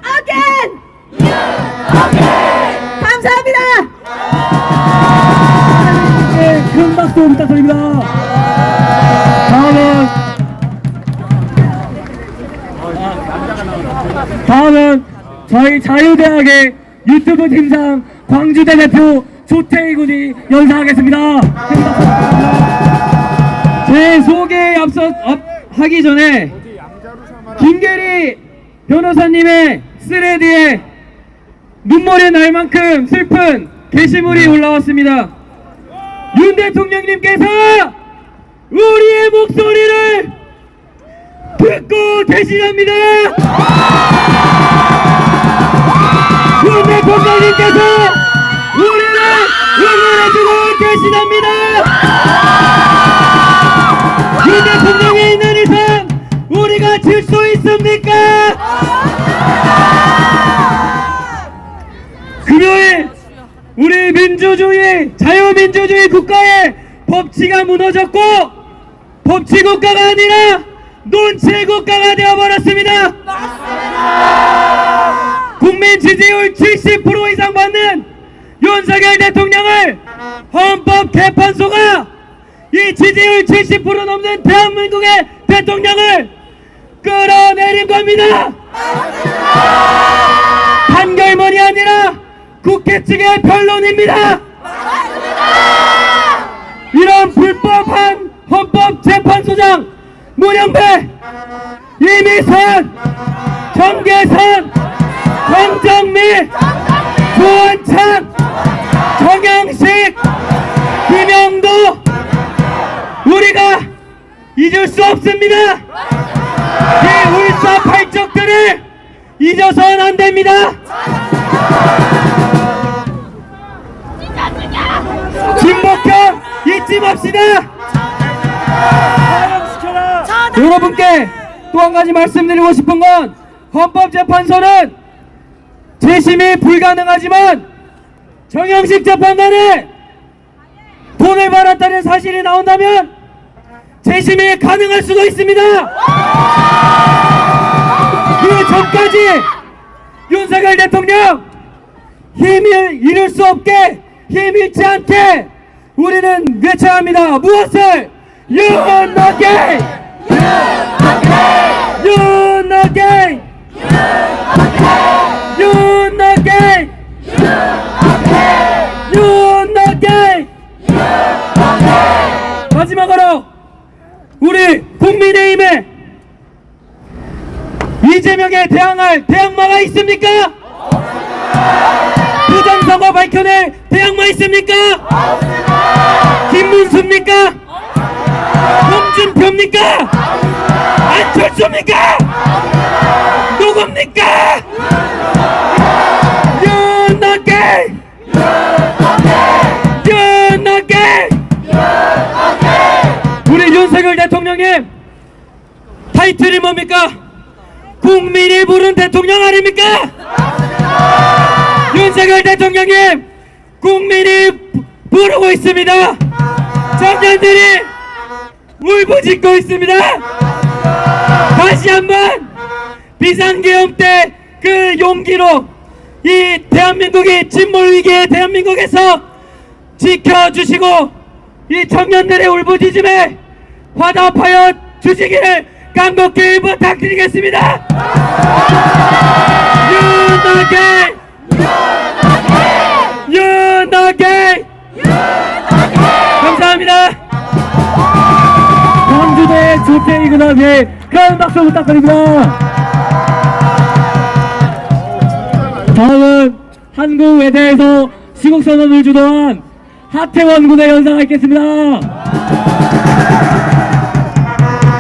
again! 감사합니다. 네, 큰 박수 부탁드립니다. 다음은 저희 자유대학의 유튜브 팀장 광주대 대표 조태희 군이 연사하겠습니다. 제 소개에 하기 전에 김계리 변호사님의 스레디에 눈물이 날 만큼 슬픈 게시물이 올라왔습니다. 윤 대통령님께서 우리의 목소리를 듣고 계시답니다. 윤 대통령님께서 우리를 응원해주고 계시답니다. 윤 대통령이 있는 이상 우리가 질 수 있습니까? 금요일 우리 민주주의 자유민주주의 국가의 법치가 무너졌고 법치국가가 아니라 논치국가가 되어버렸습니다. 국민 지지율 70% 이상 받는 윤석열 대통령을 헌법재판소가 이 지지율 70% 넘는 대한민국의 대통령을 끌어내린 겁니다. 판결문이 아니라 국회 측의 변론입니다. 이런 불법한 헌법재판소장 문영배, 이미선, 정계선, 정정미, 조원찬, 정영식, 김영도 우리가 잊을 수 없습니다. 이 울사팔적들을 잊어서는 안 됩니다. 진복형 잊지 맙시다. 여러분께 또 한 가지 말씀드리고 싶은 건 헌법재판소는 재심이 불가능하지만 정영식 재판관에 돈을 받았다는 사실이 나온다면 재심이 가능할 수도 있습니다. 그 전까지 윤석열 대통령 힘을 잃을 수 없게, 힘 잃지 않게 우리는 외쳐야 합니다. 무엇을? 윤어게인! 윤어게인! 윤어게인! 윤어게인! 마지막으로 우리 국민의힘에 이재명에 대항할 대항마가 있습니까? 부정선거 밝혀낼 대항마 있습니까? 김문수입니까? 홍준표입니까? 안철수입니까? 누굽니까? 윤어게인! 윤어게인! 우리 윤석열 대통령님 타이틀이 뭡니까? 국민이 부른 대통령 아닙니까? 윤석열 대통령님 국민이 부르고 있습니다. 청년들이 울부짖고 있습니다. 다시 한번 비상계엄 때 그 용기로 이 대한민국이 침몰위기의 대한민국에서 지켜주시고 이 청년들의 울부짖음에 화답하여 주시기를 간곡히 부탁드리겠습니다. 윤어게인! 윤어게인! 감사합니다. 광주대 조태이근합의 큰 박수 부탁드립니다. 다음은 한국외대에서 시국선언을 주도한 하태원 군의 연사가 있겠습니다.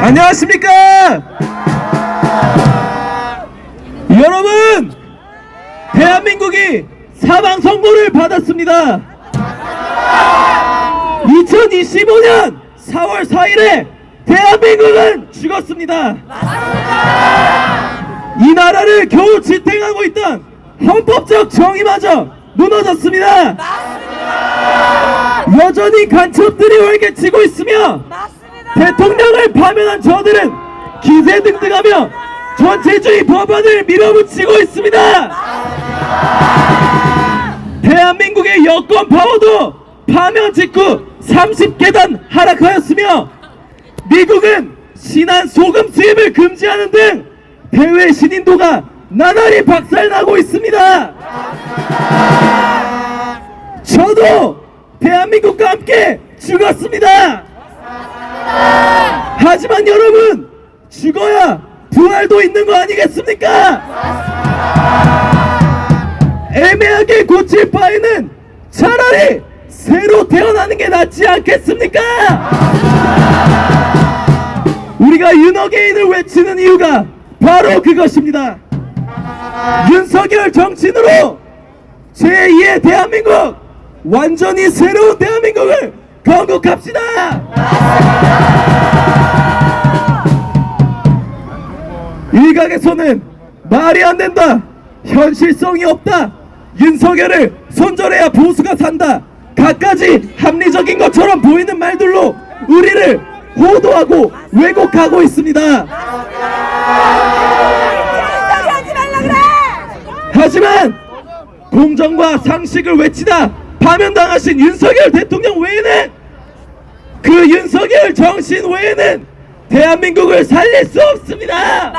안녕하십니까? 여러분, 대한민국이 사망 선고를 받았습니다. 2025년 4월 4일에 대한민국은 죽었습니다. 이 나라를 겨우 지탱하고 있던 헌법적 정의마저 무너졌습니다. 여전히 간첩들이 월개치고 있으며 대통령을 파면한 저들은 기세등등하며 전체주의 법안을 밀어붙이고 있습니다. 대한민국의 여권 파워도 파면 직후 30계단 하락하였으며 미국은 신한 소금 수입을 금지하는 등 대외 신인도가 나날이 박살나고 있습니다. 저도 대한민국과 함께 죽었습니다. 하지만 여러분, 죽어야 부활도 있는 거 아니겠습니까? 애매하게 고칠 바에는 차라리 새로 태어나는 게 낫지 않겠습니까? 우리가 윤어게인을 외치는 이유가 바로 그것입니다. 윤석열 정치인으로 제2의 대한민국, 완전히 새로운 대한민국을 건국합시다. 일각에서는 말이 안 된다, 현실성이 없다, 윤석열을 손절해야 보수가 산다, 갖가지 합리적인 것처럼 보이는 말들로 우리를 호도하고 왜곡하고 있습니다. 하지만 공정과 상식을 외치다 파면당하신 윤석열 대통령 외에는, 그 윤석열 정신 외에는 대한민국을 살릴 수 없습니다.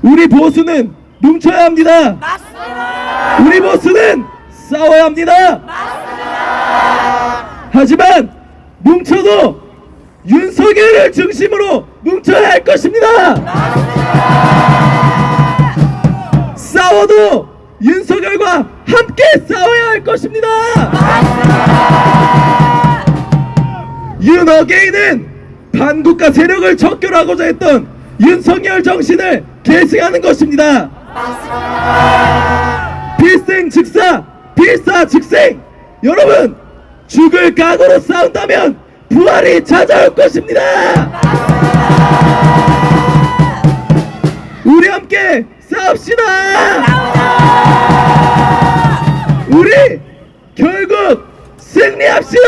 우리 보수는 뭉쳐야 합니다. 우리 보수는 싸워야 합니다. 하지만 뭉쳐도 윤석열을 중심으로 뭉쳐야 할 것입니다. 싸워도 윤석열과 함께 싸워야 할 것입니다. 윤어게인은 반국가 세력을 척결하고자 했던 윤석열 정신을 계승하는 것입니다. 필생즉사, 필사즉생. 여러분, 죽을 각오로 싸운다면 부활이 찾아올 것입니다. 우리 함께 싸웁시다. 우리 결국 승리합시다.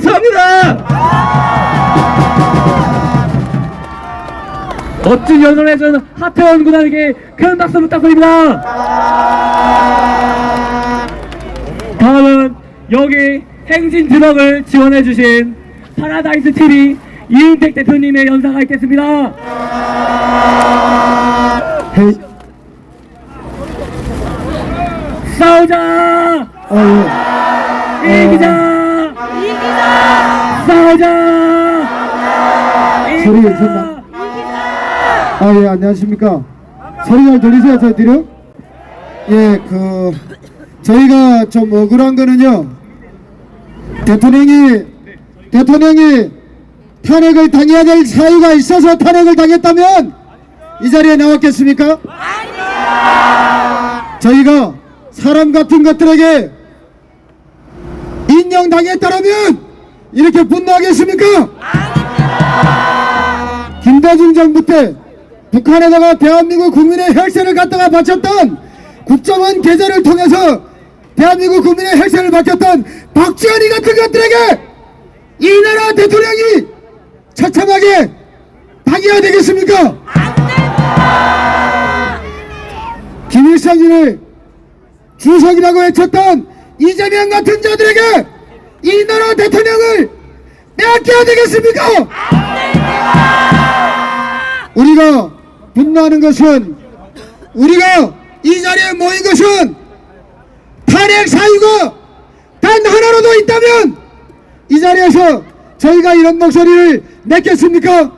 감사합니다. 멋진 연설을 해준 하태원 군단에게 큰 박수 부탁드립니다. 다음은 여기 행진 트럭을 지원해주신 파라다이스 TV 이은택 대표님의 연사가 있겠습니다. 싸우자! 이기자! 싸우자! 소리 괜찮나? 아, 예, 안녕하십니까. 소리 잘 들리세요, 저희들요? 예, 저희가 좀 억울한 거는요, 대통령이 탄핵을 당해야 될 사유가 있어서 탄핵을 당했다면 이 자리에 나왔겠습니까? 저희가 사람 같은 것들에게 인정당했다면 이렇게 분노하겠습니까? 김대중 정부 때 북한에다가 대한민국 국민의 혈세를 갖다가 바쳤던 국정원 개정을 통해서 대한민국 국민의 혈세를 바쳤던 박지원이 같은 것들에게 이 나라 대통령이 처참하게 당해야 되겠습니까? 김일성이를 주석이라고 외쳤던 이재명 같은 자들에게 이 나라 대통령을 빼앗겨야 되겠습니까? 우리가 분노하는 것은, 우리가 이 자리에 모인 것은 탄핵 사유가 단 하나라도 있다면 이 자리에서 저희가 이런 목소리를 냈겠습니까?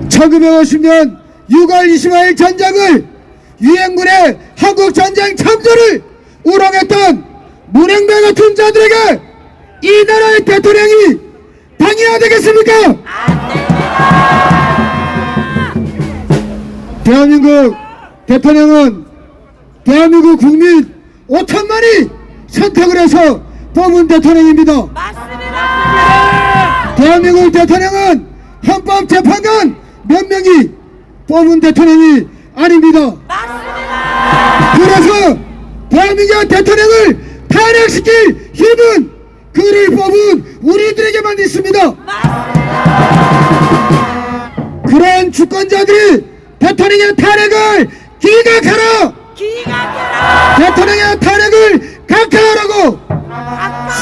1950년 6월 25일 전쟁을, 유엔군의 한국전쟁 참전을 우롱했던 문행배 같은 자들에게 이 나라의 대통령이 당해야 되겠습니까? 대한민국 대통령은 대한민국 국민 5천만이 선택을 해서 뽑은 대통령입니다. 대한민국 대통령은 헌법재판관 몇 명이 뽑은 대통령이 아닙니다. 그래서 대한민국 대통령을 탄핵시킬 힘은 그를 뽑은 우리들에게만 있습니다. 그런 주권자들이 대통령의 탄핵을 기각하라! 대통령의 탄핵을 각하하라고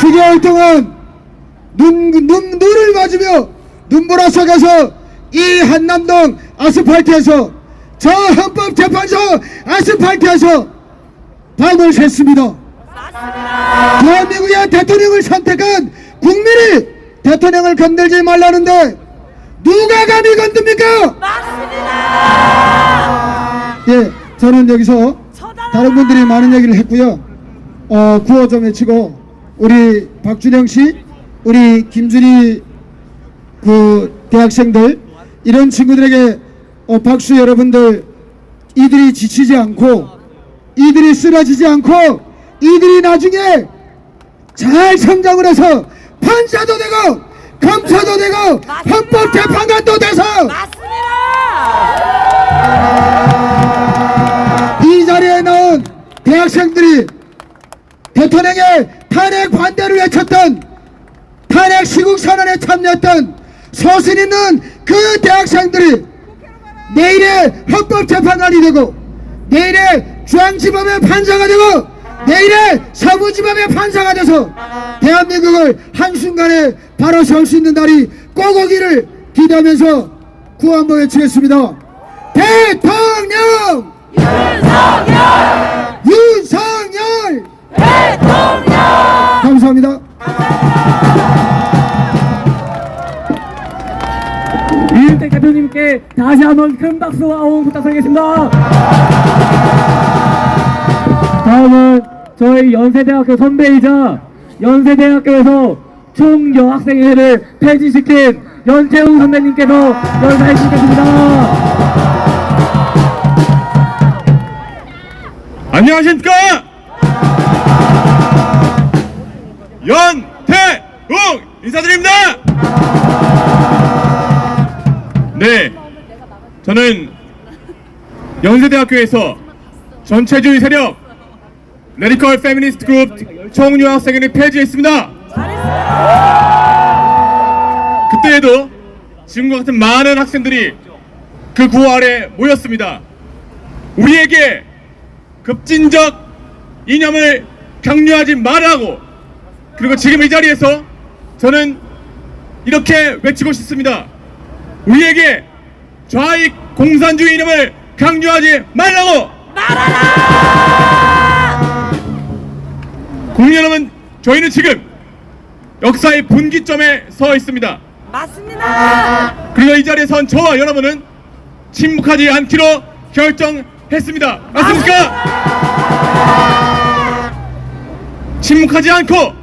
10개월 동안 눈을 맞으며 눈보라서 가서 이 한남동 아스팔트에서, 저 헌법재판소 아스팔트에서 밤을 샜습니다. 대한민국의 대통령을 선택한 국민이 대통령을 건들지 말라는데 누가 감히 건듭니까? 예, 저는 여기서 다른 분들이 많은 얘기를 했고요. 구호 좀 외치고, 우리 박준영 씨, 우리 김준희 대학생들, 이런 친구들에게 박수. 여러분들, 이들이 지치지 않고, 이들이 쓰러지지 않고, 이들이 나중에 잘 성장을 해서 판사도 되고 검사도 되고 헌법재판관도 돼서 이 자리에 나온 대학생들이 대통령의 탄핵 반대를 외쳤던, 탄핵 시국선언에 참여했던 소신 있는 그 대학생들이 내일의 헌법재판관이 되고, 내일의 중앙지법의 판사가 되고, 내일의 사무지법의 판사가 돼서 대한민국을 한순간에 바로 세울 수 있는 날이 꼭 오기를 기대하면서 구호 한번 외치겠습니다. 대통령! 윤석열! 대통령! 감사합니다. 이은택 대표님께 다시 한번 큰 박수와 호응 부탁드리겠습니다. 다음은 저희 연세대학교 선배이자 연세대학교에서 총여학생회를 폐지시킨 연채웅 선배님께서 연사해 주시겠습니다. 안녕하십니까? 연태웅 인사드립니다. 네, 저는 연세대학교에서 전체주의 세력 레디컬 페미니스트 그룹 청유 학생회를 폐지했습니다. 그때에도 지금과 같은 많은 학생들이 그 구호 아래 모였습니다. 우리에게 급진적 이념을 강요하지 말라고. 그리고 지금 이 자리에서 저는 이렇게 외치고 싶습니다. 우리에게 좌익 공산주의 이념을 강요하지 말라고. 국민 여러분, 저희는 지금 역사의 분기점에 서 있습니다. 맞습니다. 그리고 이 자리에 선 저와 여러분은 침묵하지 않기로 결정했습니다. 맞습니까? 침묵하지 않고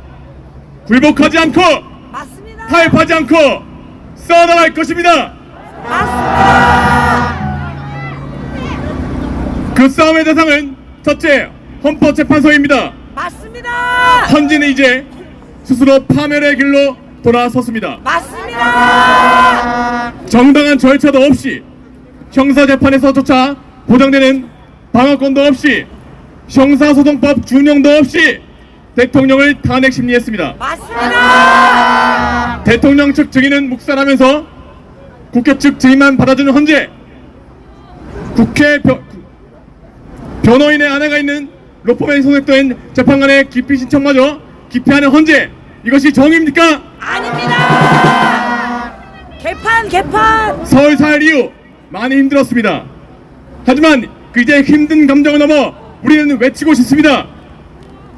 굴복하지 않고 맞습니다. 타협하지 않고 써나갈 것입니다. 맞습니다. 그 싸움의 대상은 첫째, 헌법재판소입니다. 맞습니다. 헌지는 이제 스스로 파멸의 길로 돌아섰습니다. 맞습니다. 정당한 절차도 없이 형사재판에서조차 보장되는 방어권도 없이 형사소송법 준용도 없이 대통령을 탄핵 심리했습니다. 맞습니다. 대통령 측 증인은 묵살하면서 국회 측 증인만 받아주는 헌재, 국회 변호인의 아내가 있는 로펌에 소속된 재판관의 기피 신청마저 기피하는 헌재, 이것이 정의입니까? 아닙니다. 개판. 서울 사일 이후 많이 힘들었습니다. 하지만 그 이제 힘든 감정을 넘어 우리는 외치고 싶습니다.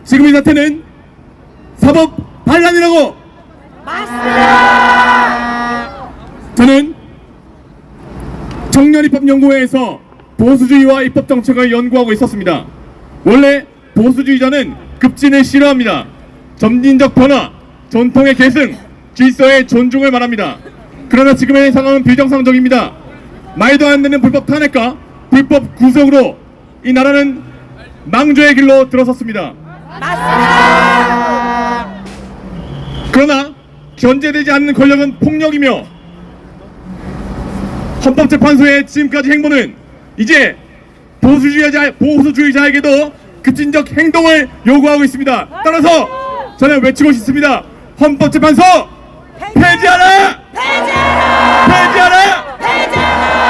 지금 이 사태는 사법 반란이라고. 맞습니다. 저는 청년입법연구회에서 보수주의와 입법정책을 연구하고 있었습니다. 원래 보수주의자는 급진을 싫어합니다. 점진적 변화, 전통의 계승, 질서의 존중을 말합니다. 그러나 지금의 상황은 비정상적입니다. 말도 안 되는 불법 탄핵과 불법 구속으로 이 나라는 망조의 길로 들어섰습니다. 맞습니다. 그러나 견제되지 않는 권력은 폭력이며 헌법재판소의 지금까지 행보는 이제 보수주의자에게도 급진적 행동을 요구하고 있습니다. 따라서 저는 외치고 싶습니다. 헌법재판소 폐지하라! 폐지하라!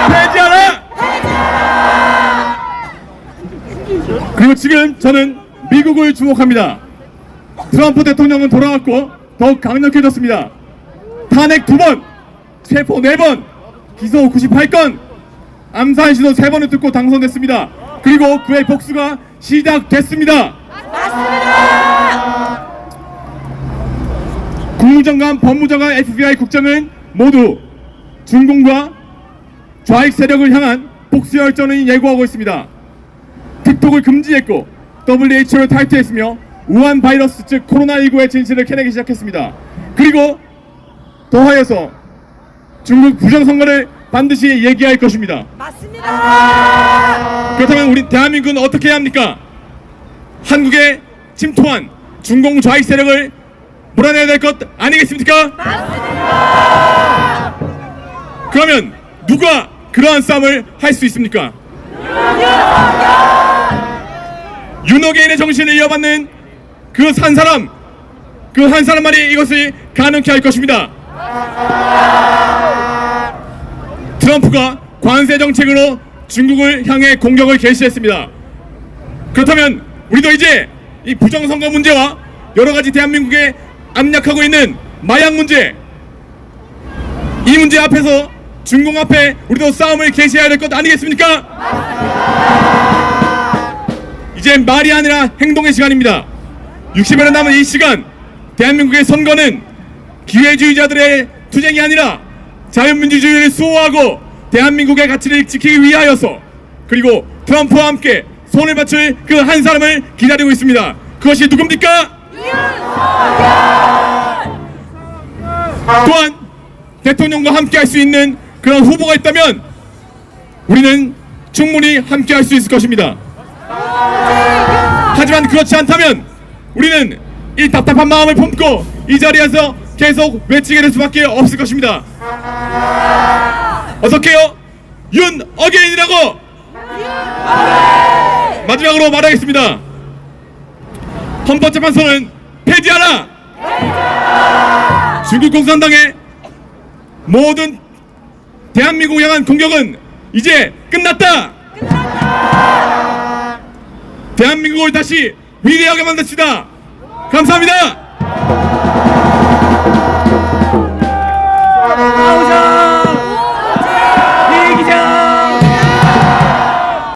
폐지하라! 그리고 지금 저는 미국을 주목합니다. 트럼프 대통령은 돌아왔고 더욱 강력해졌습니다. 탄핵 2번, 체포 4번, 기소 98건, 암살 시도 3번을 뚫고 당선됐습니다. 그리고 그의 복수가 시작됐습니다. 맞습니다. 국무장관, 법무장관, FBI 국장은 모두 중공과 좌익 세력을 향한 복수 열전을 예고하고 있습니다. 틱톡을 금지했고 WHO를 탈퇴했으며 우한 바이러스 즉 코로나19의 진실을 캐내기 시작했습니다. 그리고 더하여서 중국 부정선거를 반드시 얘기할 것입니다. 맞습니다. 그렇다면 우리 대한민국은 어떻게 해야 합니까? 한국에 침투한 중공 좌익 세력을 몰아내야 될 것 아니겠습니까? 맞습니다. 그러면 누가 그러한 싸움을 할 수 있습니까? 윤호개인의 정신을 이어받는 그 한 사람만이 이것을 가능케 할 것입니다. 트럼프가 관세 정책으로 중국을 향해 공격을 개시했습니다. 그렇다면 우리도 이제 이 부정선거 문제와 여러가지 대한민국에 압력하고 있는 마약 문제, 이 문제 앞에서 중공 앞에 우리도 싸움을 개시해야 될 것 아니겠습니까? 이제 말이 아니라 행동의 시간입니다. 60여년 남은 이 시간, 대한민국의 선거는 기회주의자들의 투쟁이 아니라 자유민주주의를 수호하고 대한민국의 가치를 지키기 위하여서, 그리고 트럼프와 함께 손을 맞출 그 한 사람을 기다리고 있습니다. 그것이 누굽니까? 또한 대통령과 함께 할 수 있는 그런 후보가 있다면 우리는 충분히 함께 할 수 있을 것입니다. 하지만 그렇지 않다면 우리는 이 답답한 마음을 품고 이 자리에서 계속 외치게 될 수밖에 없을 것입니다. 어떻게요? 윤 어게인이라고 마지막으로 말하겠습니다. 헌법재판소는 폐지하라! 중국共産党의 모든 대한민국을 향한 공격은 이제 끝났다! 대한민국을 다시 위대하게 만듭시다! 감사합니다!